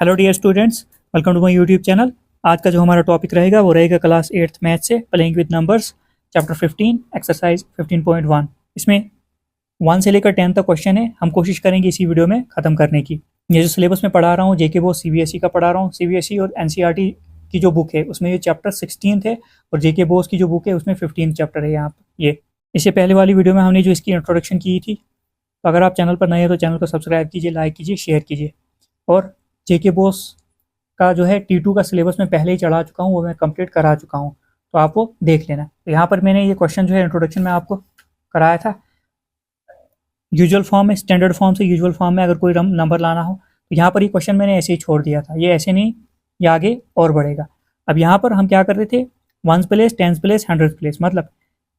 Hello dear students, welcome to my YouTube channel. आज का जो हमारा टॉपिक रहेगा वो रहेगा क्लास 8th मैथ से playing with numbers chapter 15 exercise 15.1। इसमें 1 से लेकर 10 तक क्वेश्चन है। हम कोशिश करेंगे इसी वीडियो में ख़त्म करने की। ये जो सिलेबस में पढ़ा रहा हूँ जेके बोस सीबीएसई का पढ़ा रहा हूँ। सीबीएसई और एनसीईआरटी की जो बुक है उसमें ये चैप्टर 16 है और जेके बोस की जो बुक है उसमें 15 चैप्टर है। यहाँ पर ये इससे पहले वाली वीडियो में हमने जो इसकी इंट्रोडक्शन की थी, तो अगर आप चैनल पर नए हैं तो चैनल को सब्सक्राइब कीजिए, लाइक कीजिए, शेयर कीजिए। और जेके बोस का जो है T2 का सिलेबस में पहले ही चढ़ा चुका हूँ, वो मैं कंप्लीट करा चुका हूँ, तो आप वो देख लेना। तो यहाँ पर मैंने ये क्वेश्चन जो है इंट्रोडक्शन में आपको कराया था यूजुअल फॉर्म में, स्टैंडर्ड फॉर्म से यूजुअल फॉर्म में अगर कोई नंबर लाना हो तो यहाँ पर ये क्वेश्चन मैंने ऐसे ही छोड़ दिया था। ये ऐसे नहीं, ये आगे और बढ़ेगा। अब यहाँ पर हम क्या कर रहे थे, 1s place, 10s place, 100 place, मतलब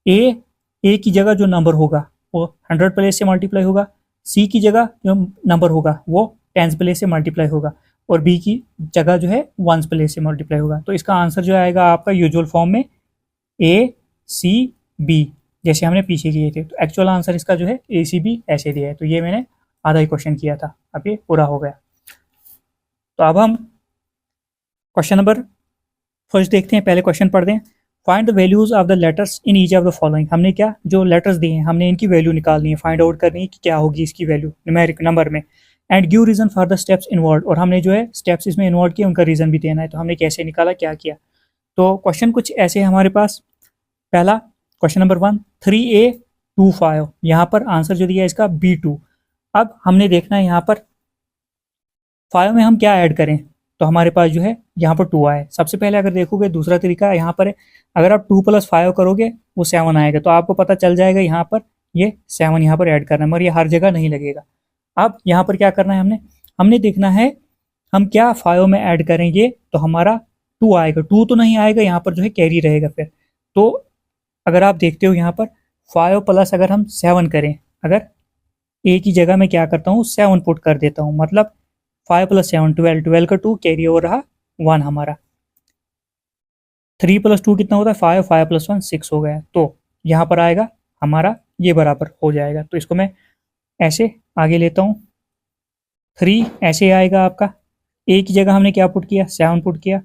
ए की जगह जो नंबर होगा वो 100 प्लेस से मल्टीप्लाई होगा, सी की जगह जो नंबर होगा वो 10s प्लेस से मल्टीप्लाई होगा और बी की जगह जो है 1s प्लेस से मल्टीप्लाई होगा। तो इसका आंसर जो आएगा आपका यूजुअल फॉर्म में ए सी बी, जैसे हमने पीछे किए थे। तो एक्चुअल आंसर इसका जो है ए सी बी ऐसे दिया है। तो ये मैंने आधा ही क्वेश्चन किया था, अब ये पूरा हो गया। तो अब हम क्वेश्चन नंबर फर्स्ट देखते हैं। पहले क्वेश्चन पढ़ दें। Find the values of the letters in each of the following. हमने क्या जो लेटर्स दिए हैं हमने इनकी वैल्यू निकालनी है, फाइंड आउट करनी है कि क्या होगी इसकी वैल्यू न्यूमेरिक नंबर में। And give reason for the steps involve, और हमने जो है स्टेप्स इसमें इन्वॉल्व किए उनका रीजन भी देना है। तो हमने कैसे निकाला, क्या किया। तो क्वेश्चन कुछ ऐसे है हमारे पास। पहला क्वेश्चन नंबर 1, 3a25, यहाँ पर आंसर जो दिया है इसका B2। अब हमने देखना है यहाँ पर 5 में हम क्या ऐड करें, तो हमारे पास जो है यहाँ पर 2 आए। सबसे पहले अगर देखोगे दूसरा तरीका यहाँ पर है, अगर आप 2 + 5 करोगे वो 7 आएगा, तो आपको पता चल जाएगा यहाँ पर ये 7 यहाँ पर ऐड करना है, मगर ये हर जगह नहीं लगेगा। अब यहाँ पर क्या करना है, हमने देखना है हम क्या 5 में ऐड करेंगे तो हमारा 2 आएगा। 2 तो नहीं आएगा, यहाँ पर जो है कैरी रहेगा फिर। तो अगर आप देखते हो यहाँ पर 5 प्लस अगर हम 7 करें, अगर ए की जगह मैं क्या करता हूँ 7 पुट कर देता हूँ, मतलब 5 + 7 12, 12 का 2 कैरी ओवर रहा 1 हमारा। 3 + 2 कितना होता है 5, 5 + 1 6 हो गया। तो यहाँ पर आएगा हमारा ये बराबर हो जाएगा। तो इसको मैं ऐसे आगे लेता हूँ, 3 ऐसे आएगा आपका। ए की जगह हमने क्या पुट किया 7 पुट किया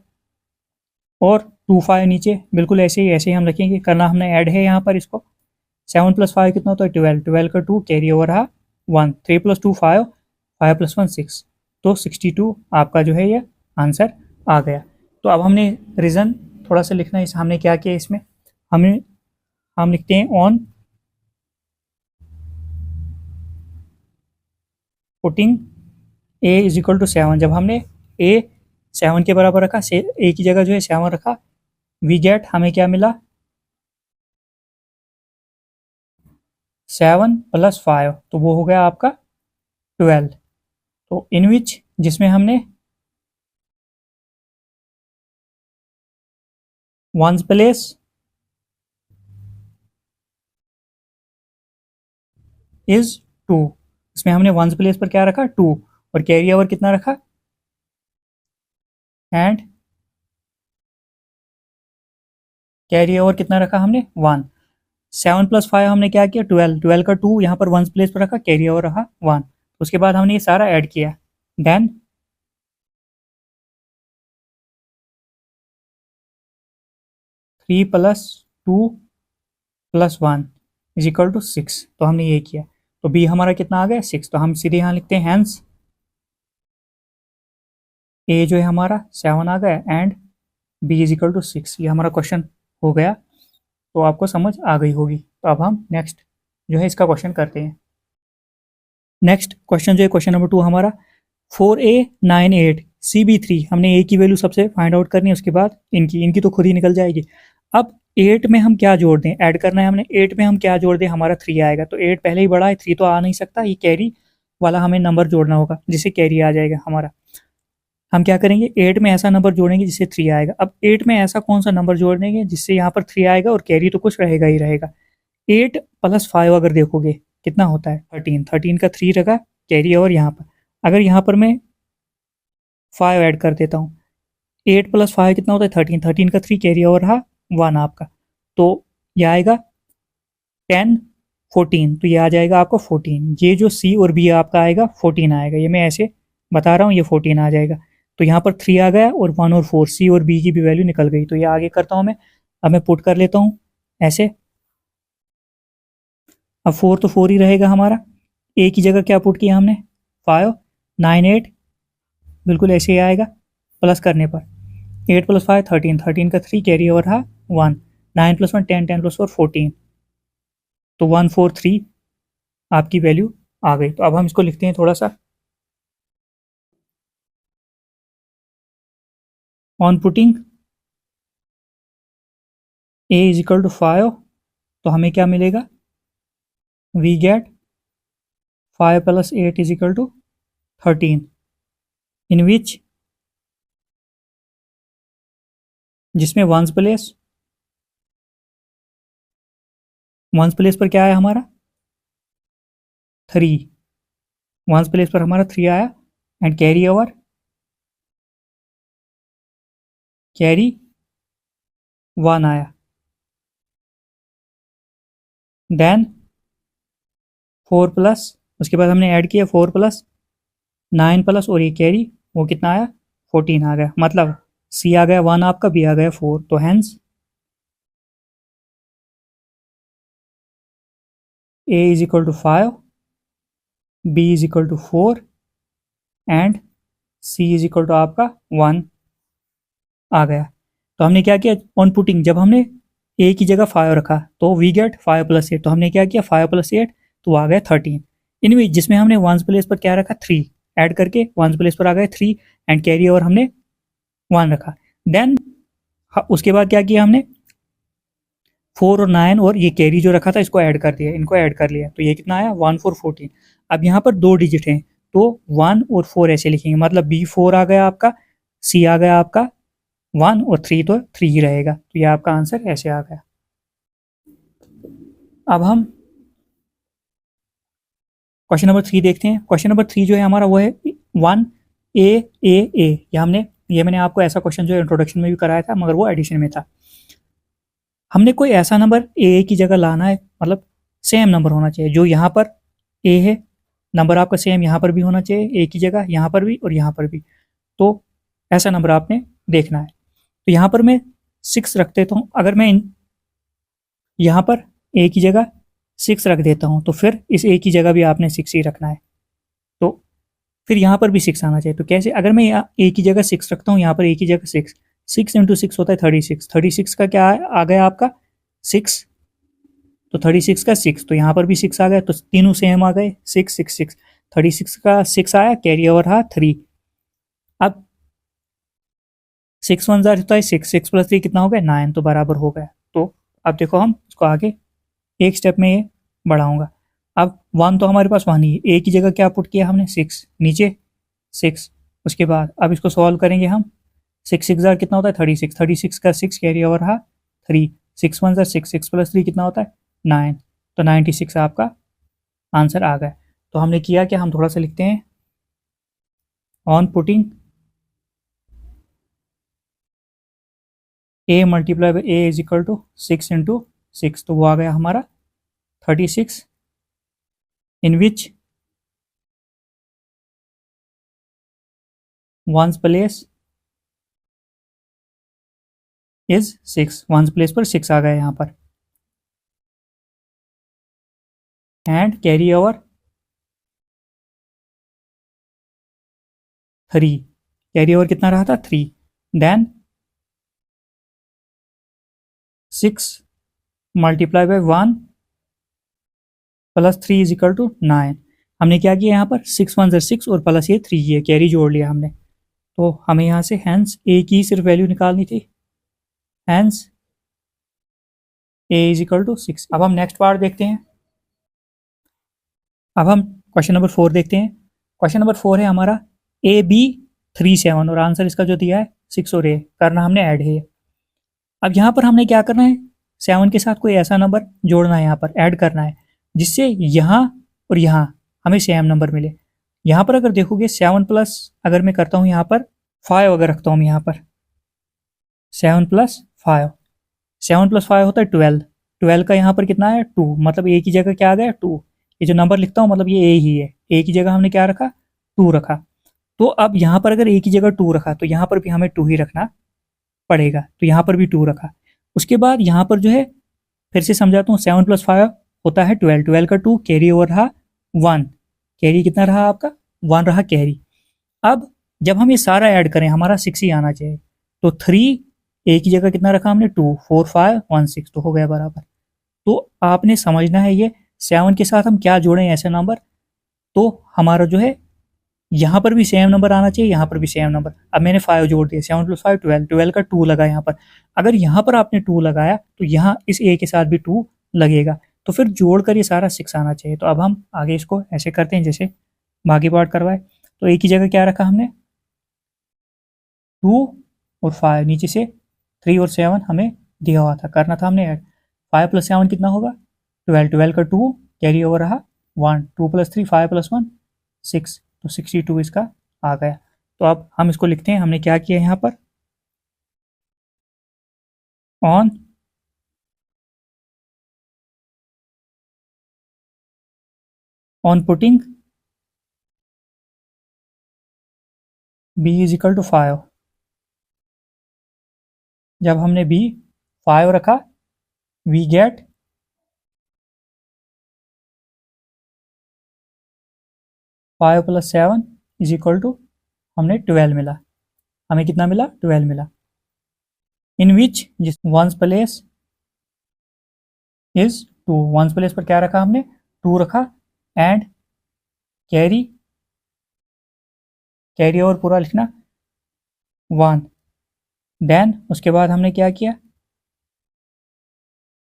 और 2 5 नीचे बिल्कुल ऐसे ही हम रखेंगे। करना हमने ऐड है यहाँ पर इसको। 7 + 5 कितना होता है 12, 12 का 2 कैरी ओवर रहा 1, 3 + 2 5, 5 + 1 6, तो 62 आपका जो है ये आंसर आ गया। तो अब हमने रीज़न थोड़ा सा लिखना है। हमने क्या किया इसमें, हम लिखते हैं ऑन पुटिंग ए = 7। जब हमने ए 7 के बराबर रखा, ए की जगह जो है 7 रखा, वी गेट हमें क्या मिला 7 + 5, तो वो हो गया आपका 12। तो इन विच जिसमें हमने 1s प्लेस इज 2, इसमें हमने 1s प्लेस पर क्या रखा 2 और कैरी ओवर कितना रखा, एंड कैरी ओवर कितना रखा हमने 1। 7 + 5 हमने क्या किया 12, 12 का 2 यहाँ पर 1s प्लेस पर रखा, कैरी ओवर रहा 1। उसके बाद हमने ये सारा ऐड किया, देन 3 + 2 + 1 = 6। तो हमने ये किया, तो बी हमारा कितना आ गया 6। तो हम सीधे यहाँ लिखते हैं हैंस ए जो है हमारा 7 आ गया एंड बी = 6। ये हमारा क्वेश्चन हो गया। तो आपको समझ आ गई होगी। तो अब हम नेक्स्ट जो है इसका क्वेश्चन करते हैं। नेक्स्ट क्वेश्चन जो है क्वेश्चन नंबर 2 हमारा 4a98 CB3। हमने ए की वैल्यू सबसे फाइंड आउट करनी है, उसके बाद इनकी तो खुद ही निकल जाएगी। अब 8 में हम क्या जोड़ दें, ऐड करना है हमने। 8 में हम क्या जोड़ दें, हमारा 3 आएगा। तो 8 पहले ही बड़ा है, 3 तो आ नहीं सकता, ये कैरी वाला हमें नंबर जोड़ना होगा जिससे कैरी आ जाएगा हमारा। हम क्या करेंगे 8 में ऐसा नंबर जोड़ेंगे जिससे 3 आएगा। अब 8 में ऐसा कौन सा नंबर जोड़ देंगे जिससे यहाँ पर 3 आएगा और कैरी तो कुछ रहेगा ही रहेगा। 8 + 5 अगर देखोगे कितना होता है 13, 13 का 3 रखा कैरी ओवर यहाँ पर। अगर यहाँ पर मैं 5 ऐड कर देता हूँ, 8 + 5 कितना होता है 13, 13 का 3 कैरी ओवर रहा 1 आपका। तो ये आएगा 10 14, तो ये आ जाएगा आपका 14। ये जो सी और बी आपका आएगा 14 आएगा, ये मैं ऐसे बता रहा हूँ, ये 14 आ जाएगा। तो यहाँ पर 3 आ गया और 1 और 4, सी और बी की भी वैल्यू निकल गई। तो ये आगे करता हूँ मैं। अब मैं पुट कर लेता हूँ ऐसे। अब 4 तो 4 ही रहेगा हमारा। ए की जगह क्या पुट किया हमने, 5, 9, 8, बिल्कुल ऐसे ही आएगा प्लस करने पर। 8 + 5 13, 13 का 3 कैरी ओवर रहा 1, 9 + 1 10, 10 + 4 14, तो 143 आपकी वैल्यू आ गई। तो अब हम इसको लिखते हैं थोड़ा सा। ऑन पुटिंग a = 5, तो हमें क्या मिलेगा, वी गेट 5 + 8 = 13, इन विच, जिसमें वंस प्लेस पर क्या आया हमारा, 3, वंस प्लेस पर हमारा 3 आया, एंड कैरी 1 आया। देन 4 प्लस, उसके बाद हमने ऐड किया 4 + 9 प्लस और ये कैरी, वो कितना आया, 14 आ गया। मतलब सी आ गया 1 आपका, बी आ गया 4, तो hence a = 5, b = 4 and c = आपका 1 आ गया। तो हमने क्या किया, ऑन पुटिंग जब हमने a की जगह 5 रखा तो वी गेट 5 + 8, तो हमने क्या किया 5 + 8 तो आ गया 13, इनमें जिसमें हमने वंस प्लेस पर क्या रखा, 3 ऐड करके वंस प्लेस पर आ गए 3, एंड कैरी ओवर हमने 1 रखा। देन उसके बाद क्या किया हमने, 4 और 9 और ये कैरी जो रखा था इसको ऐड कर दिया, इनको ऐड कर लिया, तो ये कितना आया 1 4 14। अब यहाँ पर 2 डिजिट हैं तो 1 और 4 ऐसे लिखेंगे, मतलब बी 4 आ गया आपका, सी आ गया आपका 1 और 3 तो 3 ही रहेगा। तो ये आपका आंसर ऐसे आ गया। अब हम क्वेश्चन नंबर 3 देखते हैं। क्वेश्चन नंबर 3 जो है हमारा वो है 1 ए ए ए, ये मैंने आपको ऐसा क्वेश्चन जो इंट्रोडक्शन में भी कराया था मगर वो एडिशन में था। हमने कोई ऐसा नंबर ए की जगह लाना है, मतलब सेम नंबर होना चाहिए, जो यहाँ पर ए है नंबर आपका सेम यहाँ पर भी होना चाहिए, ए की जगह यहाँ पर भी और यहाँ पर भी। तो ऐसा नंबर आपने देखना है। तो यहाँ पर मैं 6 रख देता हूँ। अगर मैं यहाँ पर ए की जगह 6 रख देता हूँ तो फिर इस ए की जगह भी आपने 6 ही रखना है, तो फिर यहाँ पर भी 6 आना चाहिए। तो कैसे, अगर मैं यहाँ ए की जगह 6 रखता हूँ, यहाँ पर ए की जगह 6, 6 × 6 होता है 36, 36 का क्या आ गया आपका 6, तो 36 का 6, तो यहाँ पर भी 6 आ गया, तो तीनों सेम आ गए, 6 6 6, 36 का 6 आया, कैरी ओवर रहा 3। अब 6 1 ज़ार होता है 6, 6 + 3 कितना हो गया 9, तो बराबर हो गया। तो अब देखो हम इसको आगे एक स्टेप में ये बढ़ाऊंगा। अब 1 तो हमारे पास 1 ही है, ए की जगह क्या पुट किया हमने 6, नीचे 6, उसके बाद अब इसको सॉल्व करेंगे हम। 6 6 ज़ार कितना होता है 36, 36 का 6 कैरी ओवर रहा 3, 6 1 ज़ार 6, 6 + 3 कितना होता है 9, तो 96 आपका आंसर आ गया। तो हमने किया कि हम थोड़ा सा लिखते हैं, ऑन पुटिंग a × a = 6 × 6, तो वो आ गया हमारा 36, in which ones place is 6, ones place पर 6 आ गया यहाँ पर, and carry over 3, carry over कितना रहा था 3, देन 6 × 1 + 3 = 9। हमने क्या किया यहाँ पर 6 1 ज़ार 6 और प्लस ये 3 है, कैरी जोड़ लिया हमने, तो हमें यहाँ से हैंस ए की सिर्फ वैल्यू निकालनी थी, हैंस a = 6। अब हम नेक्स्ट पार्ट देखते हैं। अब हम क्वेश्चन नंबर 4 देखते हैं। क्वेश्चन नंबर 4 है हमारा ए बी 3 7, और आंसर इसका जो दिया है 6 और ए करना हमने ऐड है। अब यहाँ पर हमने क्या करना है, 7 के साथ कोई ऐसा नंबर जोड़ना है, यहाँ पर ऐड करना है जिससे यहाँ और यहाँ हमें सेम नंबर मिले। यहाँ पर अगर देखोगे 7 प्लस, अगर मैं करता हूँ यहाँ पर 5 अगर रखता हूँ यहाँ पर 7 + 5, 7 + 5 होता है 12, 12 का यहाँ पर कितना है 2, मतलब ए की जगह क्या आ गया 2, ये जो नंबर लिखता हूँ मतलब ये ए ही है, ए की जगह हमने क्या रखा 2 रखा। तो अब यहाँ पर अगर ए की जगह 2 रखा तो यहाँ पर भी हमें 2 ही रखना पड़ेगा, तो यहाँ पर भी 2 रखा। उसके बाद यहाँ पर जो है फिर से समझाता हूँ, 7 + 5 होता है 12, 12 का 2 कैरी ओवर रहा 1, कैरी कितना रहा आपका 1 रहा कैरी। अब जब हम ये सारा ऐड करें हमारा 6 ही आना चाहिए, तो 3 ए की जगह कितना रखा हमने 2, 4 5 1 6, तो हो गया बराबर। तो आपने समझना है ये 7 के साथ हम क्या जोड़ें ऐसे नंबर, तो हमारा जो है यहाँ पर भी सेम नंबर आना चाहिए, यहाँ पर भी सेम नंबर। अब मैंने 5 जोड़ दिया, 7 + 5 12, 12 का 2 लगा यहाँ पर। अगर यहाँ पर आपने 2 लगाया तो यहाँ इस ए के साथ भी 2 लगेगा, तो फिर जोड़कर ये सारा 6 आना चाहिए। तो अब हम आगे इसको ऐसे करते हैं जैसे बाकी पार्ट करवाए। तो ए की जगह क्या रखा हमने 2 और 5, नीचे से 3 और 7 हमें दिया हुआ था, करना था हमने ऐड। 5 + 7 कितना होगा 12, 12 का 2 कैरी ओवर रहा 1, 2 + 3 5 + 1 6, तो 62 इसका आ गया। तो अब हम इसको लिखते हैं, हमने क्या किया यहाँ पर ऑन पुटिंग b = 5, जब हमने b 5 रखा वी गेट 5 + 7 = हमने 12 मिला, हमें कितना मिला 12 मिला। इन विच जिस once place is 2, once place पर क्या रखा हमने 2 रखा, एंड कैरी कैरी ओवर पूरा लिखना 1, देन उसके बाद हमने क्या किया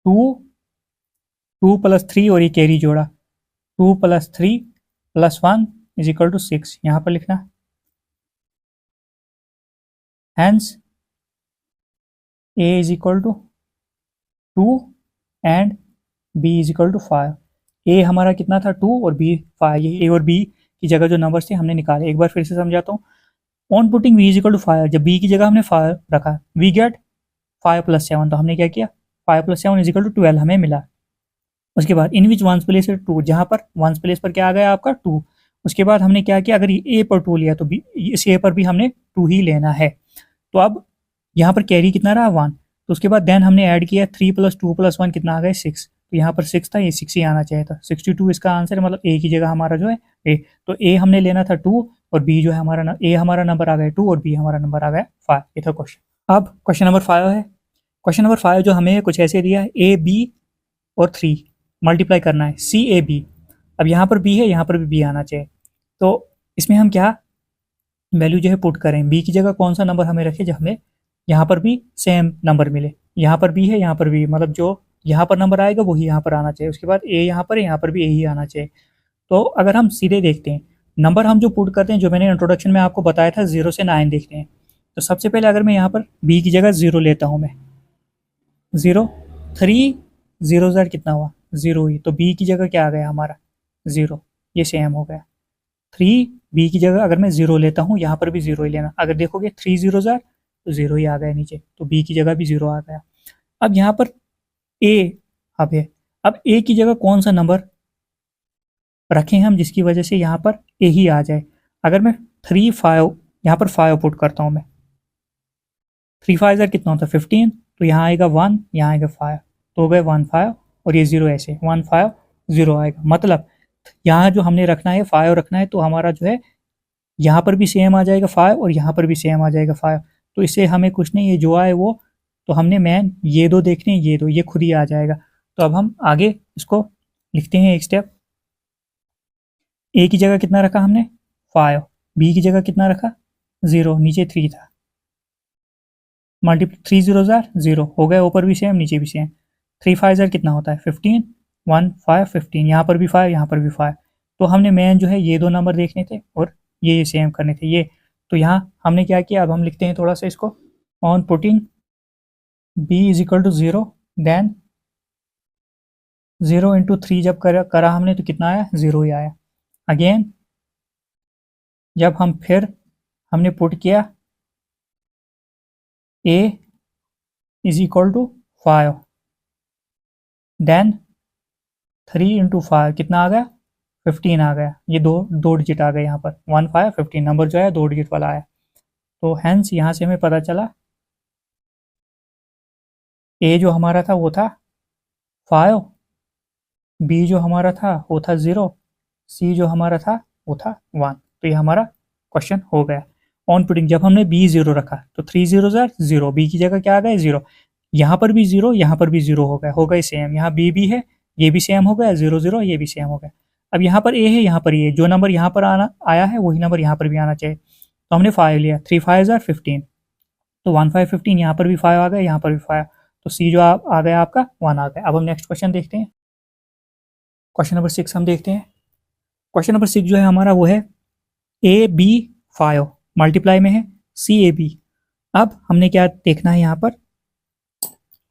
2 2 + 3 और ये कैरी जोड़ा, 2 + 3 + 1 = 6, यहाँ पर लिखना। Hence a = 2 and b = 5। a हमारा कितना था 2 और b 5, ये a और b की जगह जो नंबर्स थे हमने निकाले। एक बार फिर से समझाता हूँ, ऑन पुटिंग v = 5, जब b की जगह हमने 5 रखा वी गेट 5 + 7, तो हमने क्या किया 5 + 7 = 12 हमें मिला। उसके बाद इन विच वंस प्लेस 2, जहाँ पर वंस प्लेस पर क्या आ गया आपका 2। उसके बाद हमने क्या किया, अगर ए पर 2 लिया तो बी इस ए पर भी हमने 2 ही लेना है। तो अब यहाँ पर कैरी कितना रहा 1, तो उसके बाद देन हमने ऐड किया 3 + 2 + 1 कितना आ गया 6, तो यहाँ पर 6 था, ये 6 ही आना चाहिए था। 62 इसका आंसर है, मतलब ए की जगह हमारा जो है ए, तो ए हमने लेना था 2 और बी जो है हमारा ए हमारा नंबर आ गया 2 और बी हमारा नंबर आ गया 5। ये था क्वेश्चन। अब क्वेश्चन नंबर 5 है। क्वेश्चन नंबर 5 जो हमें कुछ ऐसे दिया है, ए बी और 3 मल्टीप्लाई करना है सी ए बी। अब यहाँ पर बी है, यहाँ पर भी बी आना चाहिए, तो इसमें हम क्या वैल्यू जो है पुट करें, बी की जगह कौन सा नंबर हमें रखे जो हमें यहाँ पर भी सेम नंबर मिले। यहाँ पर बी है, यहाँ पर बी, मतलब जो यहाँ पर नंबर आएगा वही यहाँ पर आना चाहिए। उसके बाद ए यहाँ पर है, यहाँ पर भी ए ही आना चाहिए। तो अगर हम सीधे देखते हैं नंबर हम जो पुट करते हैं, जो मैंने इंट्रोडक्शन में आपको बताया था 0 से 9 देखते हैं। तो सबसे पहले अगर मैं यहाँ पर बी की जगह 0 लेता हूँ, मैं 0 3 0 ज़र कितना हुआ 0 ही, तो बी की जगह क्या आ गया हमारा 0, ये सेम हो गया। 3 बी की जगह अगर मैं 0 लेता हूँ, यहाँ पर भी 0 ही लेना। अगर देखोगे 3 0 ज़र तो 0 ही आ गया नीचे, तो बी की जगह भी 0 आ गया। अब यहाँ पर ए अब है, अब ए की जगह कौन सा नंबर रखें हम जिसकी वजह से यहाँ पर ए ही आ जाए। अगर मैं 3 5 यहाँ पर 5 पुट करता हूँ मैं, 3 5 ज़र कितना होता है 15, तो यहाँ आएगा 1, यहाँ आएगा 5, तो हो गए 1 5 और ये 0 ऐसे 1 5 0 आएगा। मतलब यहाँ जो हमने रखना है 5 रखना है, तो हमारा जो है यहाँ पर भी सेम आ जाएगा 5 और यहाँ पर भी सेम आ जाएगा 5। तो इससे हमें कुछ नहीं, ये जो आए वो, तो हमने मेन ये दो देखने, ये दो, ये खुद ही आ जाएगा। तो अब हम आगे इसको लिखते हैं एक स्टेप। ए की जगह कितना रखा हमने 5, बी की जगह कितना रखा 0, नीचे 3 था, मल्टीप्लाई 3 0 ज़र 0 हो गया, ऊपर भी सेम नीचे भी सेम। 3 5 ज़र कितना होता है 15, 1 5 15, यहाँ पर भी 5 यहाँ पर भी 5। तो हमने मेन जो है ये दो नंबर देखने थे और ये सेम करने थे ये। तो यहाँ हमने क्या किया, अब हम लिखते हैं थोड़ा सा इसको, ऑन पुटिंग b = 0, देन 0 × 3 जब करा हमने तो कितना आया 0 ही आया। अगेन जब हम फिर हमने पुट किया a = 5, देन 3 × 5 कितना आ गया 15 आ गया, ये दो दो डिजिट आ गए यहाँ पर, 1 5 15 नंबर जो है 2 डिजिट वाला आया। तो हैंस यहाँ से हमें पता चला ए जो हमारा था वो था 5, बी जो हमारा था वो था 0, सी जो हमारा था वो था 1। तो ये हमारा क्वेश्चन हो गया। ऑन पुटिंग जब हमने बी 0 रखा तो 3 0 0, बी की जगह क्या आ गया 0, यहाँ पर भी 0, यहाँ पर भी 0 हो गए सेम, यहाँ बी भी है, ये भी सेम हो गया 0 0, ये भी सेम हो गया। अब यहाँ पर ए है, यहाँ पर ये जो नंबर यहाँ पर आना आया है वही नंबर यहाँ पर भी आना चाहिए। तो हमने 5 लिया, 3 5 15, तो 1 5 15, यहाँ पर भी 5 आ गया, यहाँ पर भी 5, तो सी जो आ गया आपका 1 आ गया। अब हम नेक्स्ट क्वेश्चन देखते हैं, क्वेश्चन नंबर 6 हम देखते हैं। क्वेश्चन नंबर 6 जो है हमारा वो है ए बी 5 मल्टीप्लाई में है सी ए बी। अब हमने क्या देखना है, यहाँ पर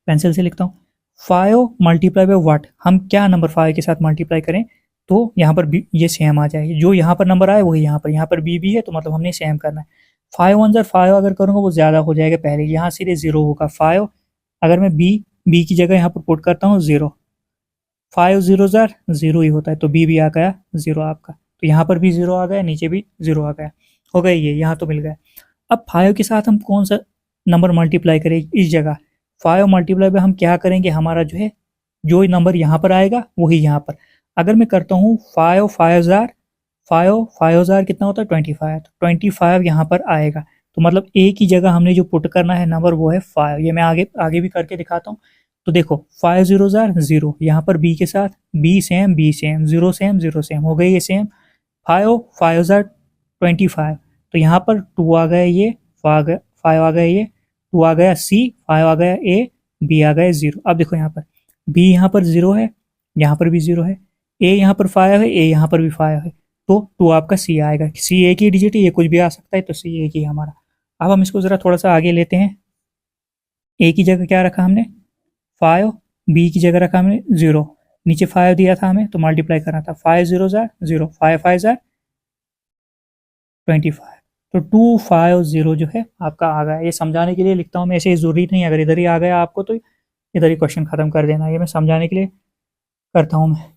पेंसिल से लिखता हूँ, 5 मल्टीप्लाई बाय व्हाट, हम क्या नंबर 5 के साथ मल्टीप्लाई करें तो यहाँ पर बी ये सेम आ जाए, जो यहाँ पर नंबर आए वही यहाँ पर बी भी है, तो मतलब हमने सेम करना है। 5 1 5 अगर करूँगा वो ज़्यादा हो जाएगा, पहले यहाँ सीधे 0 होगा 5, अगर मैं बी की जगह यहाँ पर पुट करता हूँ 0, 5 0 0 ही होता है, तो बी भी आ गया 0 आपका, तो यहाँ पर भी 0 आ गया, नीचे भी 0 आ गया, हो गया ये, यहाँ तो मिल गया। अब 5 के साथ हम कौन सा नंबर मल्टीप्लाई करें, इस जगह 5 मल्टीप्लाई में हम क्या करेंगे, हमारा जो है जो नंबर यहाँ पर आएगा वही यहाँ पर। अगर मैं करता हूँ 5 5,000 कितना होता है 25, तो 25 यहाँ पर आएगा, तो मतलब ए की जगह हमने जो पुट करना है नंबर वो है 5। ये मैं आगे भी करके दिखाता हूँ। तो देखो 5 0 0, यहाँ पर बी के साथ बी सेम 0 सेम 0 सेम हो गए ये सेम, 5 5 25, तो यहाँ पर 2 आ गया, ये 5 आ गया, ये 2 आ गया, सी 5 आ गया, ए बी आ गया 0। अब देखो यहाँ पर बी यहाँ पर 0 है, यहाँ पर भी 0 है, ए यहाँ पर 5 है, ए यहाँ पर भी 5 है, तो 2 आपका सी आएगा। सी एक ही डिजिट है, ये कुछ भी आ सकता है, तो सी एक ही हमारा। अब हम इसको ज़रा थोड़ा सा आगे लेते हैं, ए की जगह क्या रखा हमने 5, बी की जगह रखा हमने 0, नीचे 5 दिया था हमें तो मल्टीप्लाई करना था, 5 0 0, 5 5 25, तो 2 5 0 जो है आपका आ गया। ये समझाने के लिए लिखता हूँ मैं, ऐसे ज़रूरी नहीं, अगर इधर ही आ गया आपको तो इधर ही क्वेश्चन खत्म कर देना, ये मैं समझाने के लिए करता हूँ मैं।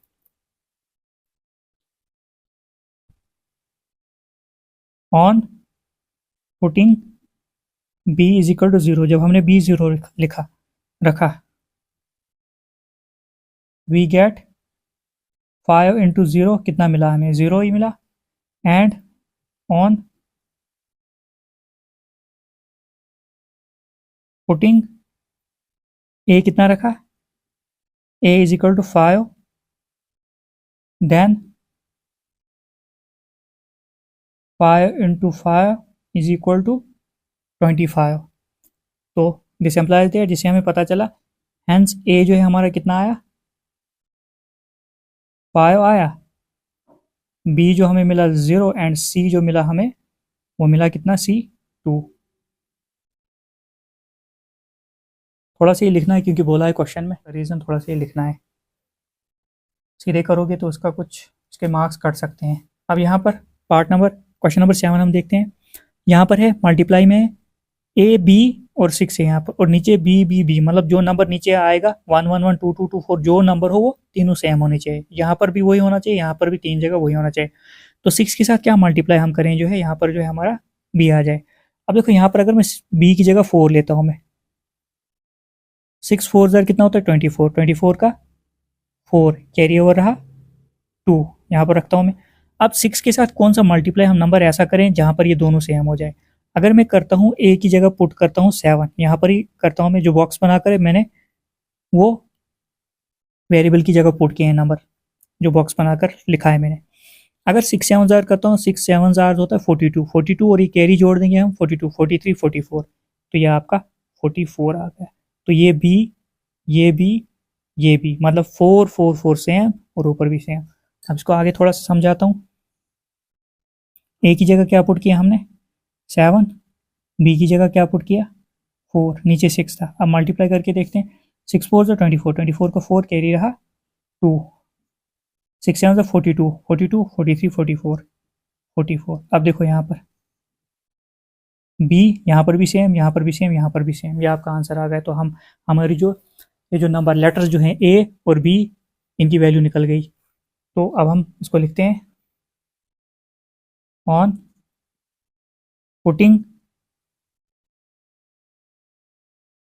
On putting B is equal to 0, जब हमने बी 0 रखा वी गेट 5 इंटू 0 कितना मिला हमें, 0 ही मिला। एंड ऑन पुटिंग ए कितना रखा, a is equal to 5, then 5 into 5 is equal to 25। तो दिस एम्प्लाइज देयर, जिससे हमें पता चला हेंस ए जो है हमारा कितना आया 5 आया, बी जो हमें मिला 0, एंड सी जो मिला हमें वो मिला कितना सी 2। थोड़ा सा ये लिखना है क्योंकि बोला है क्वेश्चन में, रीज़न थोड़ा सा ये लिखना है, सीधे करोगे तो उसका कुछ उसके मार्क्स कट सकते हैं। अब यहाँ पर क्वेश्चन नंबर 7 हम देखते हैं। यहाँ पर है मल्टीप्लाई में ए बी और 6 है यहाँ पर, और नीचे बी बी बी, मतलब जो नंबर नीचे आएगा 1 1 1 2 2 2 4 जो नंबर हो वो तीनों सेम होने चाहिए, यहाँ पर भी वही होना चाहिए, यहाँ पर भी 3 जगह वही होना चाहिए। तो 6 के साथ क्या मल्टीप्लाई हम करें, जो है यहाँ पर जो है हमारा बी आ जाए। अब देखो यहाँ पर अगर मैं बी की जगह 4 लेता हूँ मैं, 6 4 कितना होता है 24, 24 का 4 कैरी ओवर रहा 2, यहाँ पर रखता हूँ मैं। अब 6 के साथ कौन सा मल्टीप्लाई हम नंबर ऐसा करें जहाँ पर ये दोनों सेम हो जाए। अगर मैं करता हूँ ए की जगह पुट करता हूँ 7, यहाँ पर ही करता हूँ मैं, जो बॉक्स बनाकर मैंने वो वेरिएबल की जगह पुट किए हैं नंबर, जो बॉक्स बनाकर लिखा है मैंने। अगर 6 7 जार करता हूँ, 6 7 जार होता है 42, 42 और ये कैरी जोड़ देंगे हम 42 43 44, तो ये आपका 44 आ गया। तो ये बी मतलब 4 4 4 सेम और ऊपर भी सेम। अब इसको आगे थोड़ा सा समझाता हूँ। ए की जगह क्या पुट किया हमने 7, बी की जगह क्या पुट किया 4, नीचे 6 था। अब मल्टीप्लाई करके देखते हैं, 6 4 से 24, 24 का 4 कैरी रहा 2, 6 7 से 42 42 43 44 44। अब देखो यहाँ पर बी, यहाँ पर भी सेम, यहाँ पर भी सेम, यहाँ पर भी सेम, ये आपका आंसर आ गया। तो हम हमारी जो ये जो नंबर लेटर्स जो हैं ए और बी, इनकी वैल्यू निकल गई। तो अब हम इसको लिखते हैं on putting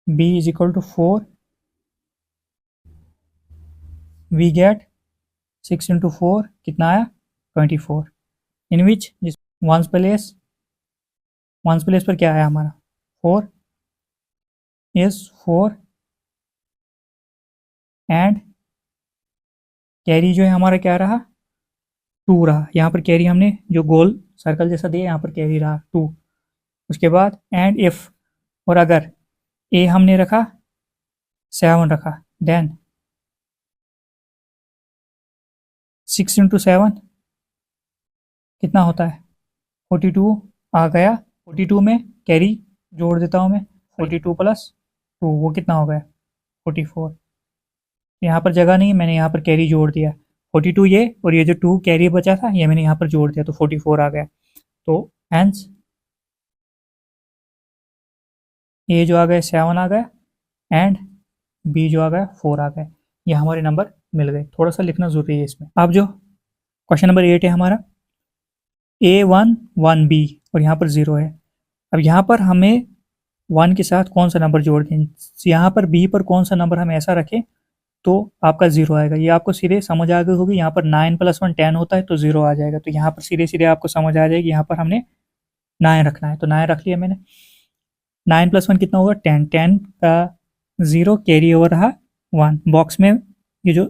b is equal to 4 we get 6 into 4 कितना आया 24 इन विच वंस प्लेस पर क्या आया हमारा 4 इज 4 एंड कैरी जो है हमारा क्या रहा 2 रहा। यहाँ पर कैरी हमने जो गोल सर्कल जैसा दिया यहाँ पर कैरी रहा 2। उसके बाद एंड इफ और अगर ए हमने रखा 7 रखा देन 6 इंटू 7 कितना होता है 42 आ गया। 42 में कैरी जोड़ देता हूँ मैं 42 प्लस 2 वो कितना हो गया 44। यहाँ पर जगह नहीं, मैंने यहाँ पर कैरी जोड़ दिया 42 ये और ये जो 2 कैरी बचा था ये मैंने यहाँ पर जोड़ दिया तो 44 आ गया। तो हेंस ए जो आ गया 7 आ गया एंड बी जो आ गया 4 आ गया। ये हमारे नंबर मिल गए। थोड़ा सा लिखना जरूरी है इसमें। अब जो क्वेश्चन नंबर 8 है हमारा A1 1B और यहाँ पर 0 है। अब यहाँ पर हमें 1 के साथ कौन सा नंबर जोड़ दें, यहाँ पर B पर कौन सा नंबर हम ऐसा रखें तो आपका 0 आएगा। ये आपको सीधे समझ आ गई होगी। यहाँ पर 9 + 1 10 होता है तो 0 आ जाएगा। तो यहाँ पर सीधे सीधे आपको समझ आ जाएगी यहाँ पर हमने 9 रखना है तो 9 रख लिया मैंने। 9 + 1 कितना होगा 10, 10 का 0 कैरी ओवर रहा 1। बॉक्स में ये जो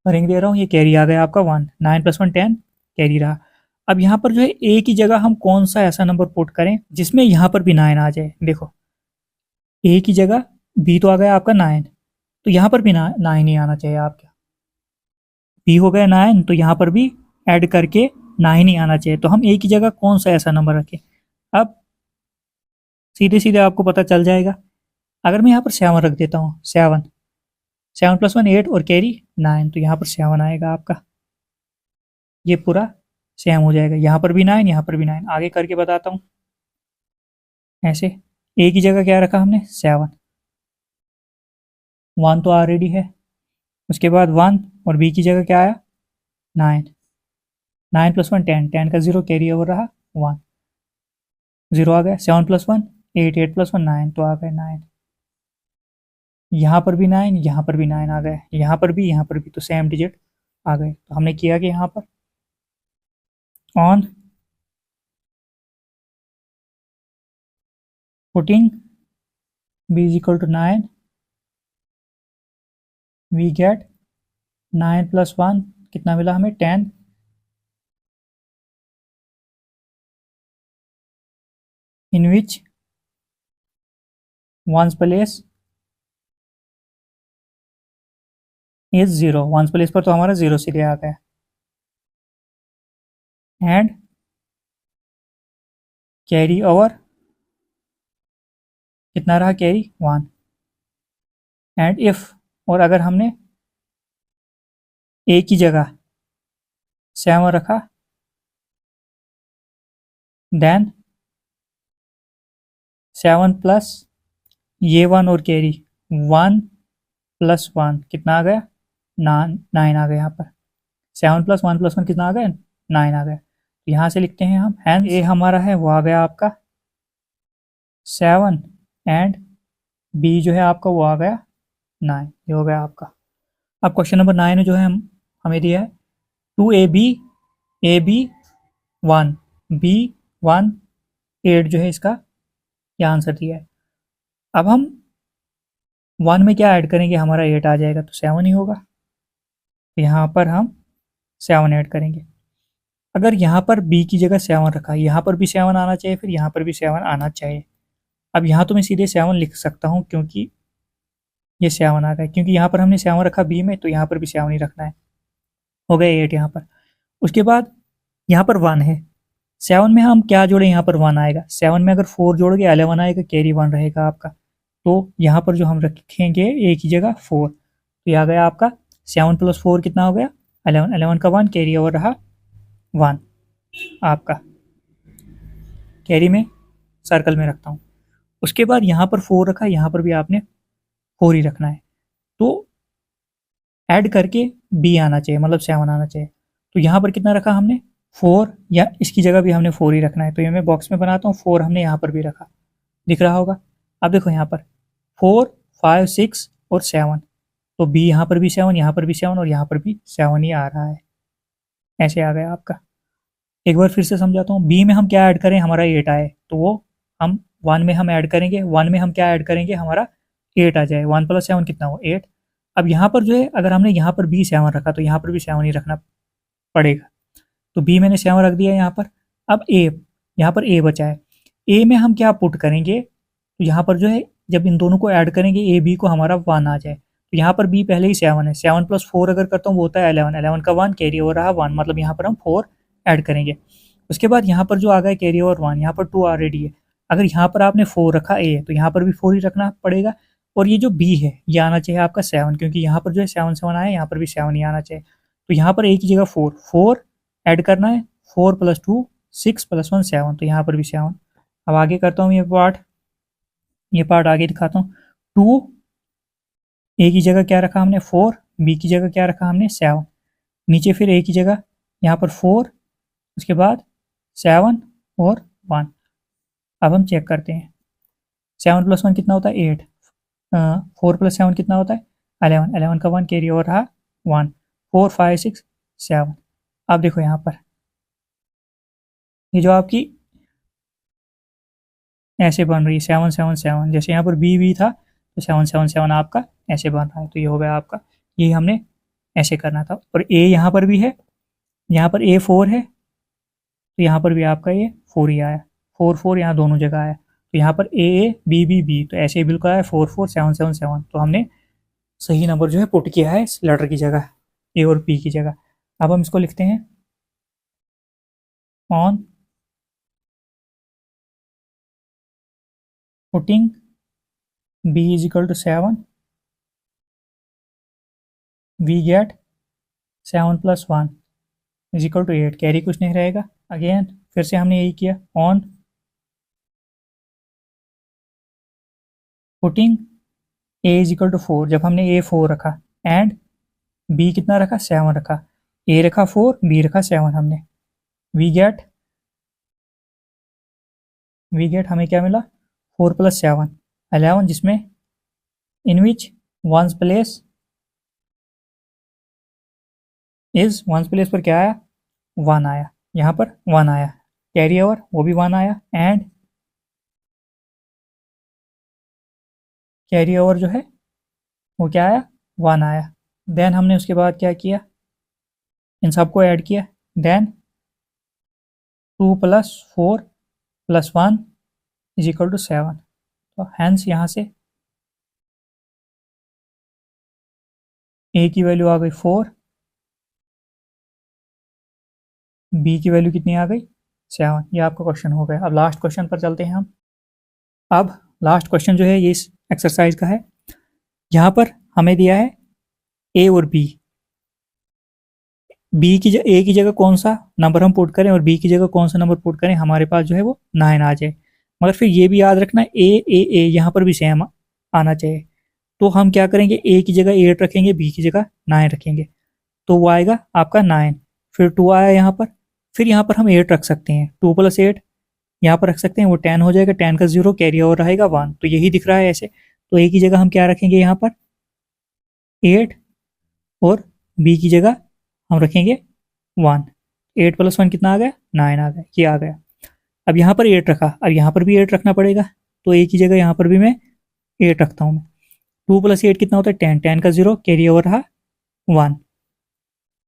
रिंग दे रहा हूँ ये कैरी आ गया आपका 1। 9 + 1 10 कैरी रहा। अब यहाँ पर जो है ए की जगह हम कौन सा ऐसा नंबर पुट करें जिसमें यहाँ पर भी 9 आ जाए। देखो ए की जगह बी तो आ गया आपका 9 तो यहाँ पर भी 9 ही आना चाहिए आपका। बी हो गया 9 तो यहाँ पर भी ऐड करके 9 ही आना चाहिए। तो हम ए की जगह कौन सा ऐसा नंबर रखें। अब सीधे सीधे आपको पता चल जाएगा। अगर मैं यहाँ पर 7 रख देता हूँ 7 + 1 8 और कैरी 9 तो यहाँ पर 7 आएगा आपका। ये पूरा सेम हो जाएगा। यहाँ पर भी 9 यहाँ पर भी 9। आगे करके बताता हूँ ऐसे। ए की जगह क्या रखा हमने 7, 1 तो ऑलरेडी है। उसके बाद 1 और बी की जगह क्या आया 9। 9 + 1 10, 10 का 0 कैरी ओवर रहा 1, 0 आ गया। 7 + 1 8, 8 + 1 9 तो आ गए 9। यहाँ पर भी 9 यहाँ पर भी 9 आ गए। यहाँ पर भी तो सेम डिजिट आ गए। तो हमने किया कि यहाँ पर on putting b is equal to 9 we get 9 + 1 कितना मिला हमें 10 in which ones place is 0। Ones place पर तो हमारा 0 सीधे आ गया एंड कैरी ओवर कितना रहा कैरी 1 एंड इफ और अगर हमने ए की जगह 7 रखा देन 7 प्लस ये 1 और कैरी 1 + 1 कितना आ गया 9 आ गया। यहाँ पर 7 + 1 + 1 कितना आ गया 9 आ गया। यहाँ से लिखते हैं हम हैंड ए हमारा है वो आ गया आपका 7 एंड बी जो है आपका वो आ गया 9। ये हो गया आपका। अब क्वेश्चन नंबर 9 जो है हमें दिया है 2AB AB 1 B 1 8 जो है इसका यह आंसर दिया है। अब हम 1 में क्या ऐड करेंगे हमारा 8 आ जाएगा तो 7 ही होगा। यहाँ पर हम 7 ऐड करेंगे। अगर यहाँ पर B की जगह 7 रखा यहाँ पर भी 7 आना चाहिए फिर यहाँ पर भी 7 आना चाहिए। अब यहाँ तो मैं सीधे 7 लिख सकता हूँ क्योंकि ये 7 आ गया। क्योंकि यहाँ पर हमने 7 रखा B में तो यहाँ पर भी 7 ही रखना है। हो गया 8 यहाँ पर। उसके बाद यहाँ पर 1 है 7 में हम क्या जोड़े यहाँ पर 1 आएगा। 7 में अगर 4 जोड़ोगे 11 आएगा कैरी 1 रहेगा आपका। तो यहाँ पर जो हम रखेंगे ए की जगह 4 तो यह आ गया आपका 7 + 4 कितना हो गया 11। 11 का 1 कैरी ओवर रहा 1 आपका। कैरी में सर्कल में रखता हूँ। उसके बाद यहाँ पर 4 रखा यहाँ पर भी आपने 4 ही रखना है। तो ऐड करके बी आना चाहिए, मतलब 7 आना चाहिए। तो यहाँ पर कितना रखा हमने 4, या इसकी जगह भी हमने 4 ही रखना है। तो ये मैं बॉक्स में बनाता हूँ, 4 हमने यहाँ पर भी रखा, दिख रहा होगा। अब देखो यहाँ पर 4, 5, 6 और 7, तो बी यहाँ पर भी 7, यहाँ पर भी 7 और यहाँ पर भी 7 ही आ रहा है। ऐसे आ गया आपका। एक बार फिर से समझाता हूँ, बी में हम क्या ऐड करें, हमारा 8 आए, तो वो हम 1 में हम ऐड करेंगे, 1 में हम क्या ऐड करेंगे, हमारा 8 आ जाए। 1 + 7 कितना हो, 8। अब यहाँ पर जो है, अगर हमने यहाँ पर बी 7 रखा तो यहाँ पर भी 7 ही रखना पड़ेगा। तो बी मैंने 7 रख दिया यहाँ पर। अब ए, यहाँ पर ए बचा है, ए में हम क्या पुट करेंगे, तो यहाँ पर जो है जब इन दोनों को ऐड करेंगे ए बी को, हमारा 1 आ जाए। तो यहाँ पर बी पहले ही 7 है, 7 + 4 अगर करता हूँ वो होता है 11, 11 का 1 कैरी ओवर रहा 1, मतलब यहाँ पर हम 4 ऐड करेंगे। उसके बाद यहाँ पर जो आ गया कैरी ओवर 1, यहाँ पर 2 ऑलरेडी है। अगर यहाँ पर आपने 4 रखा ए, तो यहाँ पर भी 4 ही रखना पड़ेगा। और ये जो बी है ये आना चाहिए आपका 7, क्योंकि यहाँ पर जो है 7 7 आया, यहाँ पर भी 7 ही आना चाहिए। तो यहाँ पर ए की जगह 4 4 ऐड करना है, 4 + 2 6 + 1 7, तो यहाँ पर भी 7। अब आगे करता हूँ ये पार्ट आगे दिखाता हूँ। 2, ए की जगह क्या रखा हमने 4, बी की जगह क्या रखा हमने 7, नीचे फिर ए की जगह यहाँ पर 4, उसके बाद 7 और 1। अब हम चेक करते हैं, 7 + 1 कितना होता है 8, 4 + 7 कितना होता है 11, 11 का 1 कैरी ओवर रहा 1, 4 5 6 7। अब देखो यहाँ पर ये जो आपकी ऐसे बन रही है 7 7 7, जैसे यहाँ पर बी था तो 7 7 7 आपका ऐसे बन रहा है। तो ये हो गया आपका, यही हमने ऐसे करना था। और ए यहाँ पर भी है, यहाँ पर ए 4 है, तो यहाँ पर भी आपका ये 4 ही आया, 4 4 यहाँ दोनों जगह आया। तो यहाँ पर ए बी बी बी, तो ऐसे ही बिल्कुल आया 4 4 7 7 7। तो हमने सही नंबर जो है पुट किया है इस लेटर की जगह, ए और पी की जगह। अब हम इसको लिखते हैं, on putting b = 7 we get 7 + 1 = 8, carry कुछ नहीं रहेगा। अगेन फिर से हमने यही किया, ऑन पुटिंग a = 4, जब हमने a 4 रखा एंड b कितना रखा 7 रखा, a रखा 4 b रखा 7 हमने, वी गेट हमें क्या मिला 4 + 7 11, जिसमें इन which ones place once place पर क्या आया 1 आया, यहाँ पर 1 आया, कैरी ओवर वो भी 1 आया, एंड कैरी ओवर जो है वो क्या आया 1 आया। देन हमने उसके बाद क्या किया, इन सबको ऐड किया, देन 2 + 4 + 1 = 7। तो हैंस यहाँ से ए की वैल्यू आ गई 4, बी की वैल्यू कितनी आ गई 7। ये आपका क्वेश्चन हो गया। अब लास्ट क्वेश्चन पर चलते हैं हम। अब लास्ट क्वेश्चन जो है ये इस एक्सरसाइज का है। यहाँ पर हमें दिया है ए और बी, ए की जगह कौन सा नंबर हम पुट करें और बी की जगह कौन सा नंबर पुट करें, हमारे पास जो है वो 9 आ जाए। मगर फिर ये भी याद रखना ए यहाँ पर भी सेम आना चाहिए। तो हम क्या करेंगे, ए की जगह 8 रखेंगे, बी की जगह 9 रखेंगे, तो वो आएगा आपका 9। फिर 2 आया यहाँ पर, फिर यहाँ पर हम 8 रख सकते हैं, 2 + 8 यहाँ पर रख सकते हैं, वो 10 हो जाएगा, 10 का 0 कैरी ओवर रहेगा 1। तो यही दिख रहा है ऐसे। तो ए की जगह हम क्या रखेंगे यहाँ पर 8, और बी की जगह हम रखेंगे 1। 8 + 1 कितना आ गया 9 आ गया, ये आ गया। अब यहाँ पर 8 रखा, अब यहाँ पर भी 8 रखना पड़ेगा, तो ए की जगह यहाँ पर भी मैं 8 रखता हूँ मैं। 2 + 8 कितना होता है 10, 10 का 0 कैरी ओवर रहा 1।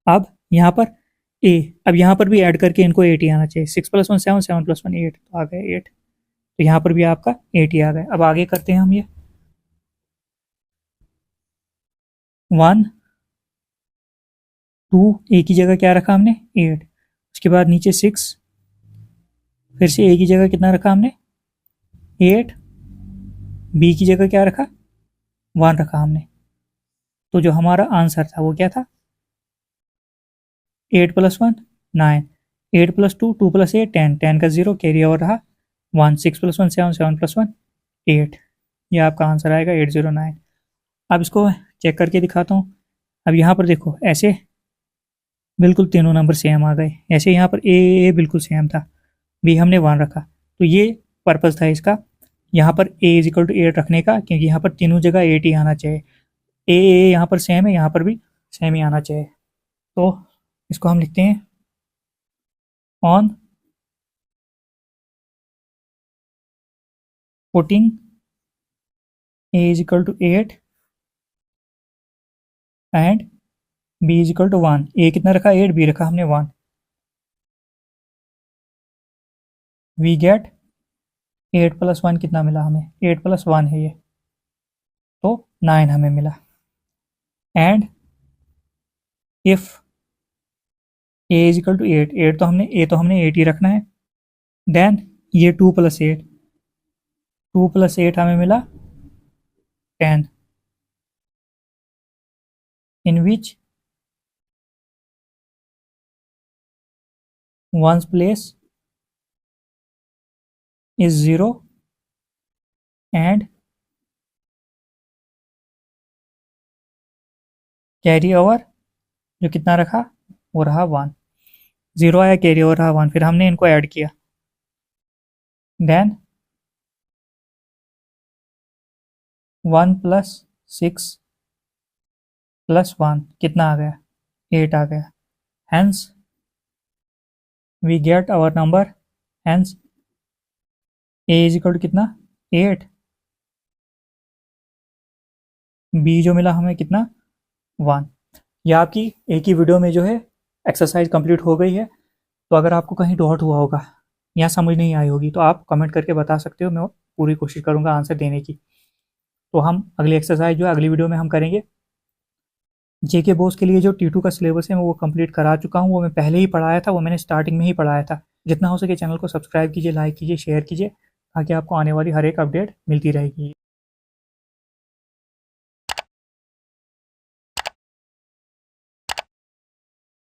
अब यहाँ पर ए, अब यहाँ पर भी ऐड करके इनको 8 ही आना चाहिए, 6 + 1 7, 7 + 1 8, तो आ गया 8। तो यहाँ पर भी आपका 8 ही आ गया। अब आगे करते हैं हम ये 1 2, ए की जगह क्या रखा हमने 8, उसके बाद नीचे 6, फिर से ए की जगह कितना रखा हमने 8, बी की जगह क्या रखा 1 रखा हमने। तो जो हमारा आंसर था वो क्या था 8 + 1 9, 8 + 2 2 + 8 10, 10 का 0 कैरी ओवर रहा 1, 6 + 1 7, 7 + 1 8। ये आपका आंसर आएगा 809। अब इसको चेक करके दिखाता हूँ। अब यहाँ पर देखो ऐसे बिल्कुल तीनों नंबर सेम आ गए, ऐसे यहाँ पर ए बिल्कुल सेम था, बी हमने 1 रखा, तो ये पर्पज़ था इसका यहाँ पर ए इज इक्वल टू 8 रखने का, क्योंकि यहाँ पर तीनों जगह 8 ही आना चाहिए। ए यहाँ पर सेम है, यहाँ पर भी सेम ही आना चाहिए। तो इसको हम लिखते हैं on putting A is equal to 8 and B is equal to 1। A कितना रखा 8, बी रखा हमने 1, वी गेट 8 प्लस 1 कितना मिला हमें, 8 प्लस 1 है ये, तो 9 हमें मिला। And if A is equal to 8, 8 तो हमने 8 ही रखना है, देन ये 2 प्लस 8, 2 प्लस 8 हमें मिला 10, in which one's place is 0 and carry over जो कितना रखा वो रहा 1, 0 आया, कैरी ओवर रहा 1, फिर हमने इनको ऐड किया, देन 1 प्लस 6 प्लस 1 कितना आ गया 8 आ गया, hence we get our number, hence A is equal to कितना 8, बी जो मिला हमें कितना 1। यह आपकी एक ही वीडियो में जो है एक्सरसाइज कंप्लीट हो गई है। तो अगर आपको कहीं डाउट हुआ होगा या समझ नहीं आई होगी तो आप कमेंट करके बता सकते हो, मैं पूरी कोशिश करूँगा आंसर देने की। तो हम अगली एक्सरसाइज जो है अगली वीडियो में हम करेंगे। जेके बॉस के लिए जो T2 का सिलेबस है मैं वो कंप्लीट करा चुका हूँ, वो मैं पहले ही पढ़ाया था, वो मैंने स्टार्टिंग में ही पढ़ाया था। जितना हो सके चैनल को सब्सक्राइब कीजिए, लाइक कीजिए, शेयर कीजिए, ताकि आपको आने वाली हर एक अपडेट मिलती रहेगी।